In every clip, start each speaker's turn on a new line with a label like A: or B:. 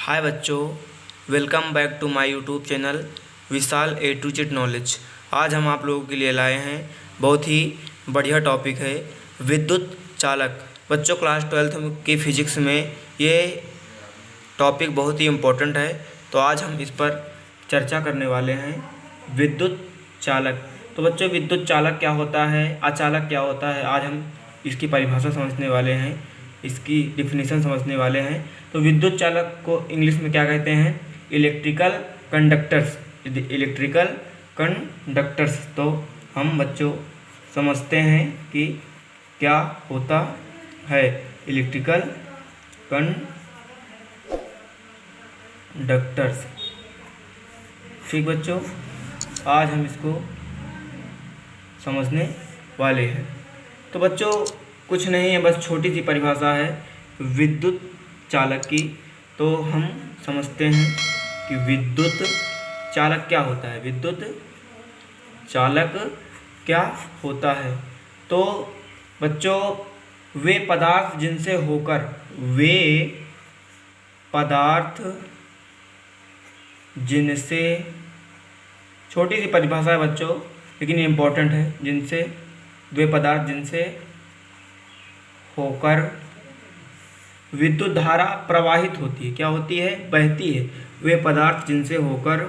A: हाय बच्चों, welcome back to my YouTube channel Vishal A to Z knowledge. आज हम आप लोगों के लिए लाए हैं बहुत ही बढ़िया टॉपिक है विद्युत चालक। बच्चों क्लास 12th की फ़िज़िक्स में ये टॉपिक बहुत ही इम्पोर्टेंट है, तो आज हम इस पर चर्चा करने वाले हैं विद्युत चालक। तो बच्चों विद्युत चालक क्या होता है, अचालक क्या होता है, आज हम इसकी परिभाषा समझने वाले हैं, इसकी डिफिनीशन समझने वाले हैं। तो विद्युत चालक को इंग्लिश में क्या कहते हैं? Electrical conductors. Electrical conductors. तो हम बच्चों समझते हैं कि क्या होता है इलेक्ट्रिकल कंडक्टर्स। ठीक बच्चों, आज हम इसको समझने वाले हैं। तो बच्चों कुछ नहीं है, बस छोटी सी परिभाषा है विद्युत चालक की। तो हम समझते हैं कि विद्युत चालक क्या होता है। विद्युत चालक क्या होता है? तो बच्चों वे पदार्थ जिनसे होकर, वे पदार्थ जिनसे, छोटी सी परिभाषा है बच्चों लेकिन ये इम्पोर्टेंट है, जिनसे, वे पदार्थ जिनसे होकर विद्युत धारा प्रवाहित होती है। क्या होती है? बहती है। वे पदार्थ जिनसे होकर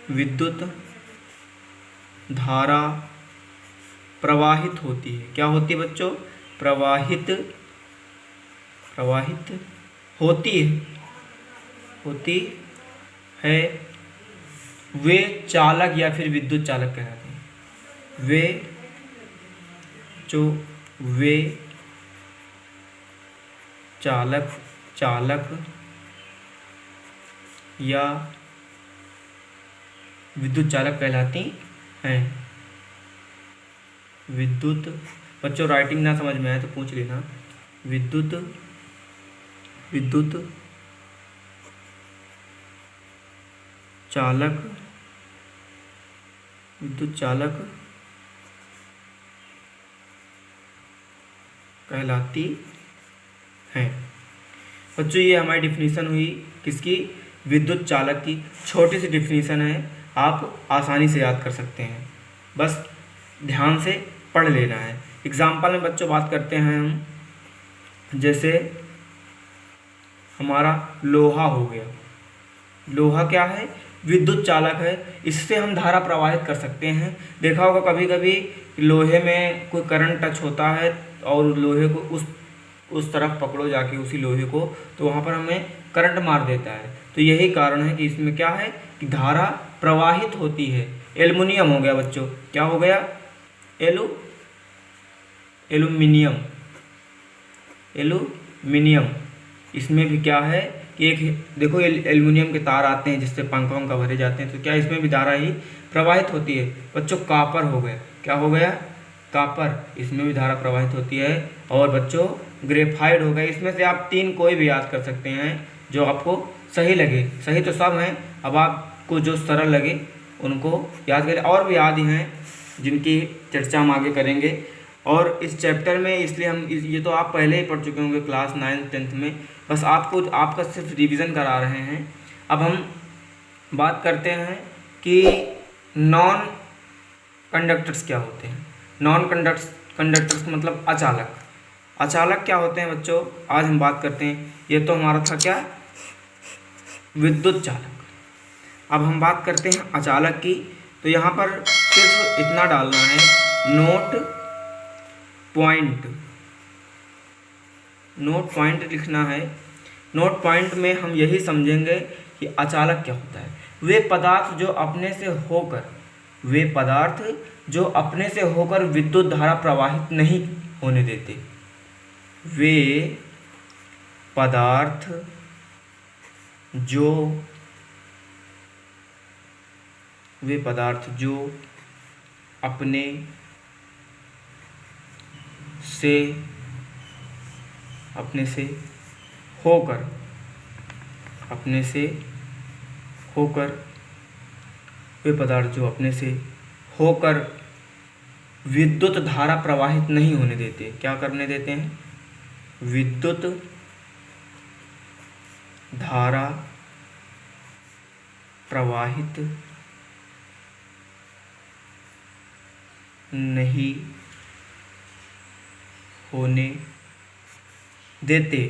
A: विद्युत धारा प्रवाहित होती है। क्या होती है बच्चों? प्रवाहित होती है। वे चालक या फिर विद्युत चालक कहलाते हैं। वे चालक या विद्युत चालक कहलाती हैं। विद्युत, बच्चों राइटिंग ना समझ में आए तो पूछ लेना। विद्युत चालक कहलाती हैं। बच्चों ये हमारी डिफिनीशन हुई किसकी? विद्युत चालक की। छोटी सी डिफिनीशन है, आप आसानी से याद कर सकते हैं, बस ध्यान से पढ़ लेना है। एग्जाम्पल में बच्चों बात करते हैं हम, जैसे हमारा लोहा हो गया। लोहा क्या है? विद्युत चालक है। इससे हम धारा प्रवाहित कर सकते हैं। देखा होगा कभी कभी लोहे में कोई करंट टच होता है और लोहे को उस तरफ पकड़ो जाके, उसी लोहे को, तो वहाँ पर हमें करंट मार देता है। तो यही कारण है कि इसमें क्या है कि धारा प्रवाहित होती है। एल्युमिनियम हो गया बच्चों, क्या हो गया? एल्युमिनियम। इसमें भी क्या है कि एक देखो एल्युमिनियम के तार आते हैं जिससे पंखा वंखा भरे जाते हैं, तो क्या इसमें भी धारा ही प्रवाहित होती है। बच्चों कॉपर हो गया, क्या हो गया? कॉपर। इसमें भी धारा प्रवाहित होती है। और बच्चों ग्रेफाइट हो गया। इसमें से आप 3 कोई भी याद कर सकते हैं जो आपको सही लगे। सही तो सब हैं, अब आपको जो सरल लगे उनको याद करें। और भी याद हैं जिनकी चर्चा हम आगे करेंगे। और इस चैप्टर में इसलिए हम ये तो आप पहले ही पढ़ चुके होंगे क्लास 9th 10th में, बस आपका सिर्फ रिवीजन करा रहे हैं। अब हम बात करते हैं कि नॉन कंडक्टर्स क्या होते हैं। नॉन कंडक्टर्स मतलब अचालक। अचालक क्या होते हैं बच्चों, आज हम बात करते हैं। ये तो हमारा था क्या? विद्युत चालक। अब हम बात करते हैं अचालक की। तो यहाँ पर सिर्फ इतना डालना है, नोट पॉइंट लिखना है। नोट पॉइंट में हम यही समझेंगे कि अचालक क्या होता है। वे पदार्थ जो अपने से होकर विद्युत धारा प्रवाहित नहीं होने देते। वे पदार्थ जो अपने से होकर विद्युत धारा प्रवाहित नहीं होने देते। क्या करने देते हैं? विद्युत धारा प्रवाहित नहीं होने देते,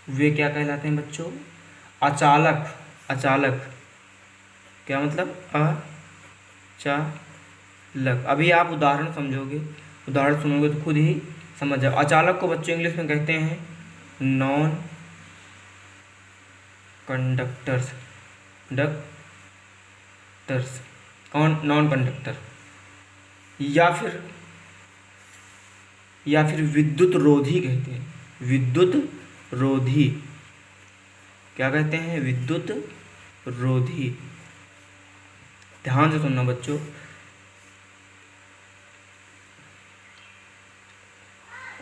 A: वे क्या कहलाते हैं बच्चों? अचालक। अचालक क्या मतलब? अचालक। अभी आप उदाहरण समझोगे, उदाहरण सुनोगे तो खुद ही समझ जाओ। अचालक को बच्चों इंग्लिश में कहते हैं नॉन कंडक्टर्स। कौन? Non conductor. या फिर विद्युत रोधी कहते हैं। विद्युत रोधी क्या कहते हैं? विद्युत रोधी। ध्यान से सुनना बच्चों।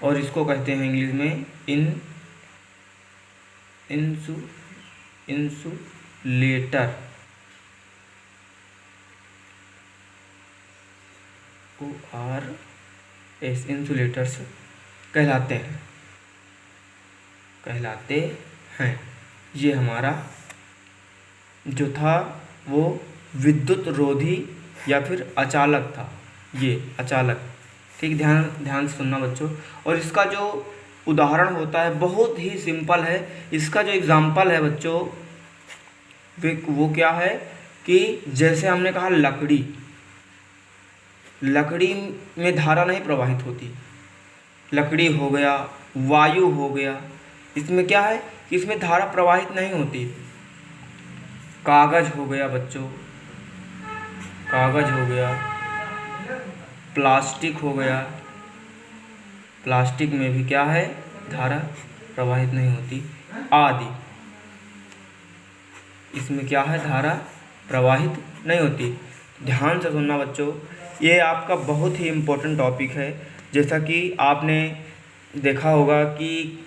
A: और इसको कहते हैं इंग्लिश में इंसुलेटर। ORS इंसुलेटर्स कहलाते हैं। ये हमारा जो था वो विद्युत रोधी या फिर अचालक था। ये अचालक, ठीक। ध्यान से सुनना बच्चों। और इसका जो उदाहरण होता है बहुत ही सिंपल है। इसका जो एग्जाम्पल है बच्चों वो क्या है कि जैसे हमने कहा लकड़ी में धारा नहीं प्रवाहित होती। लकड़ी हो गया, वायु हो गया, इसमें क्या है कि इसमें धारा प्रवाहित नहीं होती। कागज हो गया बच्चों, कागज हो गया, प्लास्टिक हो गया, प्लास्टिक में भी क्या है? धारा प्रवाहित नहीं होती आदि। इसमें क्या है? धारा प्रवाहित नहीं होती। ध्यान से सुनना बच्चों, ये आपका बहुत ही इम्पोर्टेंट टॉपिक है। जैसा कि आपने देखा होगा कि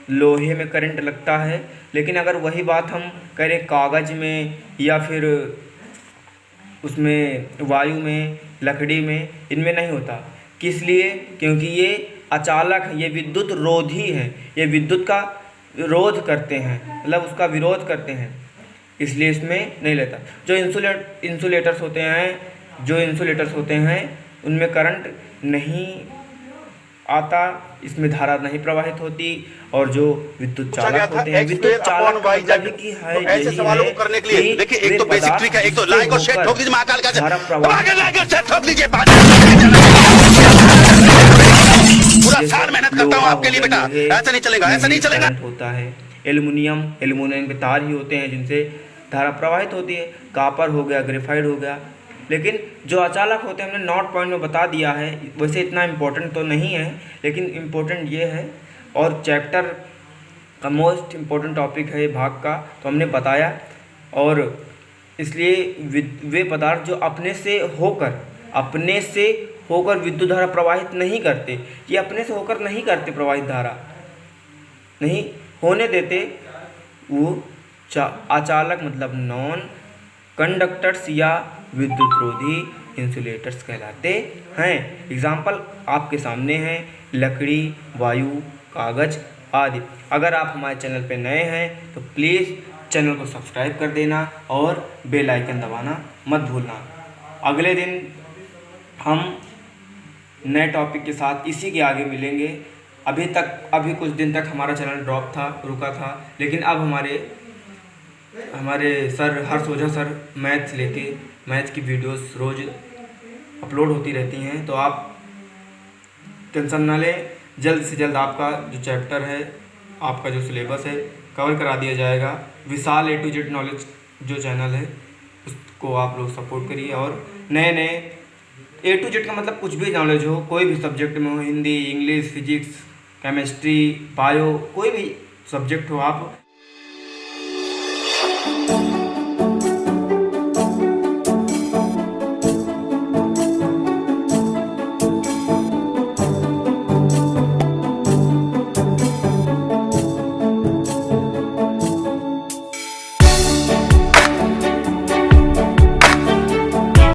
A: लोहे में करंट लगता है, लेकिन अगर वही बात हम करें कागज़ में या फिर उसमें वायु में, लकड़ी में, इनमें नहीं होता। किस लिए? क्योंकि ये अचालक है, ये विद्युत रोधी हैं, ये विद्युत का विरोध करते हैं, मतलब उसका विरोध करते हैं, इसलिए इसमें नहीं लेता। जो इंसुलेटर्स होते हैं उनमें करंट नहीं आता, इसमें धारा नहीं प्रवाहित होती। और जो विद्युत चालक होते हैं, विद्युत चालक की है
B: तो ऐसे सवालों को करने के लिए देखिए, एक तो बेसिक ट्रिक है, एक तो लाइक और शेयर ठोक दीजिए महाकाल का,
A: धारा प्रवाहित
B: ठोक दीजिए। पूरा साल मेहनत करता हूं आपके लिए बेटा, ऐसा नहीं चलेगा, ऐसा नहीं चलेगा।
A: होता है एल्युमिनियम के तार ही होते हैं जिनसे धारा प्रवाहित होती है। कॉपर हो गया, ग्रेफाइट हो गया। लेकिन जो अचालक होते हैं हमने नोट पॉइंट में बता दिया है। वैसे इतना इम्पोर्टेंट तो नहीं है, लेकिन इम्पोर्टेंट ये है। और चैप्टर का मोस्ट इम्पोर्टेंट टॉपिक है ये भाग का, तो हमने बताया। और इसलिए वे पदार्थ जो अपने से होकर विद्युत धारा प्रवाहित नहीं करते, ये अपने से होकर नहीं करते, प्रवाहित धारा नहीं होने देते, वो अचालक मतलब नॉन कंडक्टर्स या विद्युत रोधी इंसुलेटर्स कहलाते हैं। एग्जाम्पल आपके सामने हैं लकड़ी, वायु, कागज आदि। अगर आप हमारे चैनल पे नए हैं तो प्लीज़ चैनल को सब्सक्राइब कर देना और बेल आइकन दबाना मत भूलना। अगले दिन हम नए टॉपिक के साथ इसी के आगे मिलेंगे। अभी कुछ दिन तक हमारा चैनल रुका था, लेकिन अब हमारे सर हर्ष ओझा सर मैथ्स की वीडियोस रोज़ अपलोड होती रहती हैं, तो आप टेंशन ना लें। जल्द से जल्द आपका जो चैप्टर है, आपका जो सिलेबस है, कवर करा दिया जाएगा। विशाल A to Z नॉलेज जो चैनल है उसको आप लोग सपोर्ट करिए। और नए A to Z का मतलब कुछ भी नॉलेज हो, कोई भी सब्जेक्ट में हो, Hindi, English, physics, chemistry, bio, कोई भी सब्जेक्ट हो, आप